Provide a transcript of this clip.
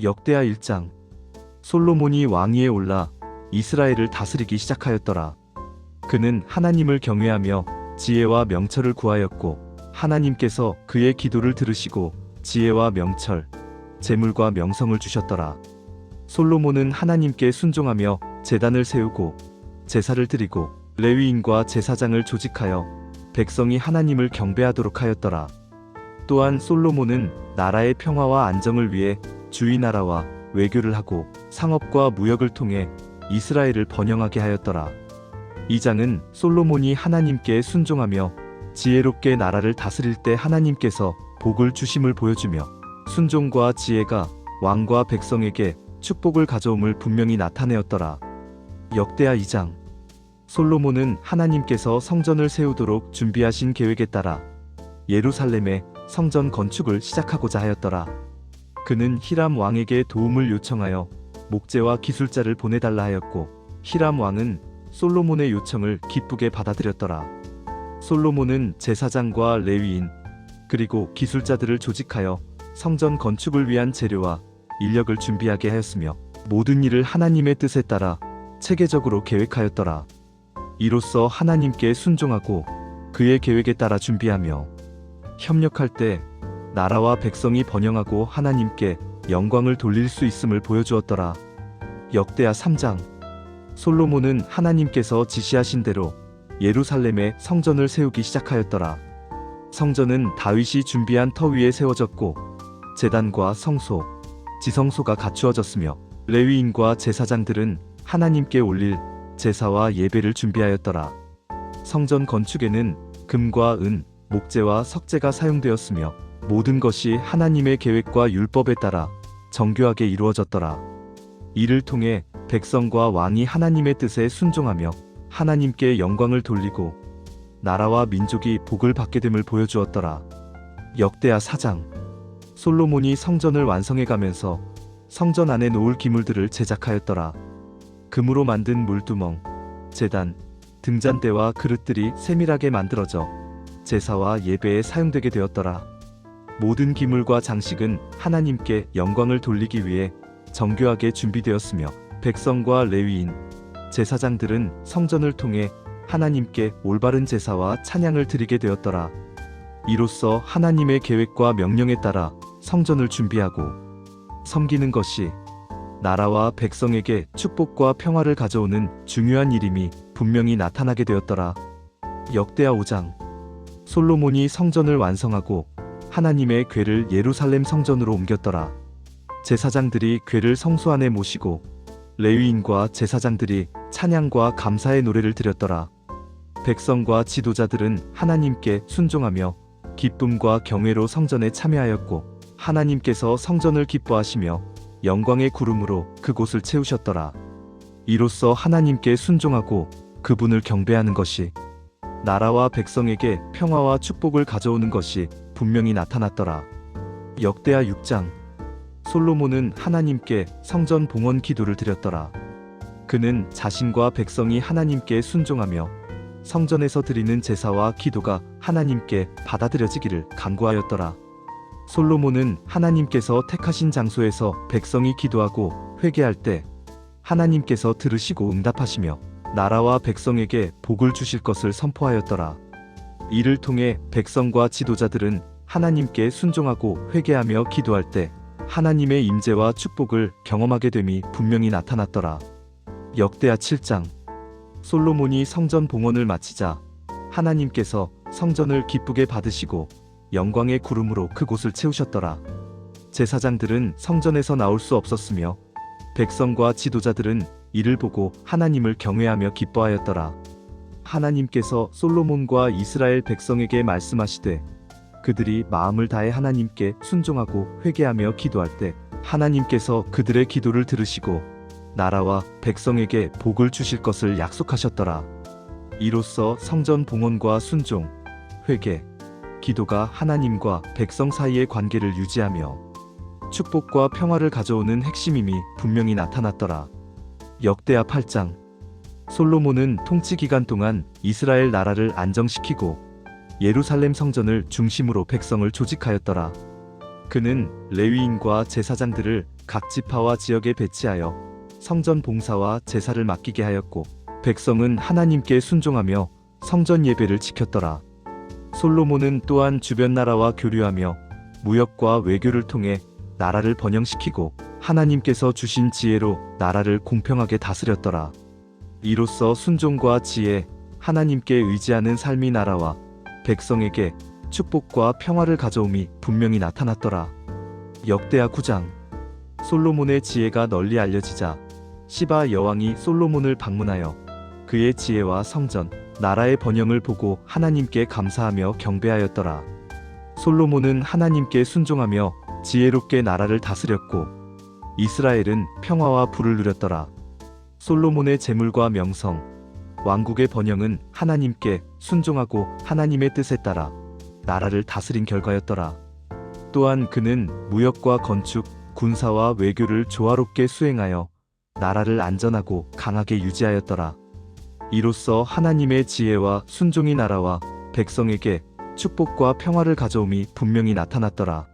역대하 1장. 솔로몬이 왕위에 올라 이스라엘을 다스리기 시작하였더라. 그는 하나님을 경외하며 지혜와 명철을 구하였고 하나님께서 그의 기도를 들으시고 지혜와 명철, 재물과 명성을 주셨더라. 솔로몬은 하나님께 순종하며 제단을 세우고 제사를 드리고 레위인과 제사장을 조직하여 백성이 하나님을 경배하도록 하였더라. 또한 솔로몬은 나라의 평화와 안정을 위해 주위 나라와 외교를 하고 상업과 무역을 통해 이스라엘을 번영하게 하였더라. 이 장은 솔로몬이 하나님께 순종하며 지혜롭게 나라를 다스릴 때 하나님께서 복을 주심을 보여주며 순종과 지혜가 왕과 백성에게 축복을 가져옴을 분명히 나타내었더라. 역대하 2장. 솔로몬은 하나님께서 성전을 세우도록 준비하신 계획에 따라 예루살렘에 성전 건축을 시작하고자 하였더라. 그는 히람 왕에게 도움을 요청하여 목재와 기술자를 보내달라 하였고 히람 왕은 솔로몬의 요청을 기쁘게 받아들였더라. 솔로몬은 제사장과 레위인 그리고 기술자들을 조직하여 성전 건축을 위한 재료와 인력을 준비하게 하였으며 모든 일을 하나님의 뜻에 따라 체계적으로 계획하였더라. 이로써 하나님께 순종하고 그의 계획에 따라 준비하며 협력할 때 나라와 백성이 번영하고 하나님께 영광을 돌릴 수 있음을 보여주었더라. 역대하 3장. 솔로몬은 하나님께서 지시하신 대로 예루살렘에 성전을 세우기 시작하였더라. 성전은 다윗이 준비한 터 위에 세워졌고 제단과 성소, 지성소가 갖추어졌으며 레위인과 제사장들은 하나님께 올릴 제사와 예배를 준비하였더라. 성전 건축에는 금과 은, 목재와 석재가 사용되었으며 모든 것이 하나님의 계획과 율법에 따라 정교하게 이루어졌더라. 이를 통해 백성과 왕이 하나님의 뜻에 순종하며 하나님께 영광을 돌리고 나라와 민족이 복을 받게 됨을 보여주었더라. 역대하 4장. 솔로몬이 성전을 완성해가면서 성전 안에 놓을 기물들을 제작하였더라. 금으로 만든 물두멍, 제단, 등잔대와 그릇들이 세밀하게 만들어져 제사와 예배에 사용되게 되었더라. 모든 기물과 장식은 하나님께 영광을 돌리기 위해 정교하게 준비되었으며 백성과 레위인, 제사장들은 성전을 통해 하나님께 올바른 제사와 찬양을 드리게 되었더라. 이로써 하나님의 계획과 명령에 따라 성전을 준비하고 섬기는 것이 나라와 백성에게 축복과 평화를 가져오는 중요한 일임이 분명히 나타나게 되었더라. 역대하 5장. 솔로몬이 성전을 완성하고 하나님의 궤를 예루살렘 성전으로 옮겼더라. 제사장들이 궤를 성소 안에 모시고 레위인과 제사장들이 찬양과 감사의 노래를 드렸더라. 백성과 지도자들은 하나님께 순종하며 기쁨과 경외로 성전에 참여하였고 하나님께서 성전을 기뻐하시며 영광의 구름으로 그곳을 채우셨더라. 이로써 하나님께 순종하고 그분을 경배하는 것이 나라와 백성에게 평화와 축복을 가져오는 것이 분명히 나타났더라. 역대하 6장. 솔로몬은 하나님께 성전 봉헌 기도를 드렸더라. 그는 자신과 백성이 하나님께 순종하며 성전에서 드리는 제사와 기도가 하나님께 받아들여지기를 간구하였더라. 솔로몬은 하나님께서 택하신 장소에서 백성이 기도하고 회개할 때 하나님께서 들으시고 응답하시며 나라와 백성에게 복을 주실 것을 선포하였더라. 이를 통해 백성과 지도자들은 하나님께 순종하고 회개하며 기도할 때 하나님의 임재와 축복을 경험하게 됨이 분명히 나타났더라. 역대하 7장. 솔로몬이 성전 봉헌을 마치자 하나님께서 성전을 기쁘게 받으시고 영광의 구름으로 그곳을 채우셨더라. 제사장들은 성전에서 나올 수 없었으며 백성과 지도자들은 이를 보고 하나님을 경외하며 기뻐하였더라. 하나님께서 솔로몬과 이스라엘 백성에게 말씀하시되 그들이 마음을 다해 하나님께 순종하고 회개하며 기도할 때 하나님께서 그들의 기도를 들으시고 나라와 백성에게 복을 주실 것을 약속하셨더라. 이로써 성전 봉헌과 순종, 회개, 기도가 하나님과 백성 사이의 관계를 유지하며 축복과 평화를 가져오는 핵심임이 분명히 나타났더라. 역대하 8장. 솔로몬은 통치 기간 동안 이스라엘 나라를 안정시키고 예루살렘 성전을 중심으로 백성을 조직하였더라. 그는 레위인과 제사장들을 각 지파와 지역에 배치하여 성전 봉사와 제사를 맡기게 하였고 백성은 하나님께 순종하며 성전 예배를 지켰더라. 솔로몬은 또한 주변 나라와 교류하며 무역과 외교를 통해 나라를 번영시키고 하나님께서 주신 지혜로 나라를 공평하게 다스렸더라. 이로써 순종과 지혜, 하나님께 의지하는 삶이 나라와 백성에게 축복과 평화를 가져옴이 분명히 나타났더라. 역대하 9장. 솔로몬의 지혜가 널리 알려지자 시바 여왕이 솔로몬을 방문하여 그의 지혜와 성전, 나라의 번영을 보고 하나님께 감사하며 경배하였더라. 솔로몬은 하나님께 순종하며 지혜롭게 나라를 다스렸고 이스라엘은 평화와 부를 누렸더라. 솔로몬의 재물과 명성, 왕국의 번영은 하나님께 순종하고 하나님의 뜻에 따라 나라를 다스린 결과였더라. 또한 그는 무역과 건축, 군사와 외교를 조화롭게 수행하여 나라를 안전하고 강하게 유지하였더라. 이로써 하나님의 지혜와 순종이 나라와 백성에게 축복과 평화를 가져옴이 분명히 나타났더라.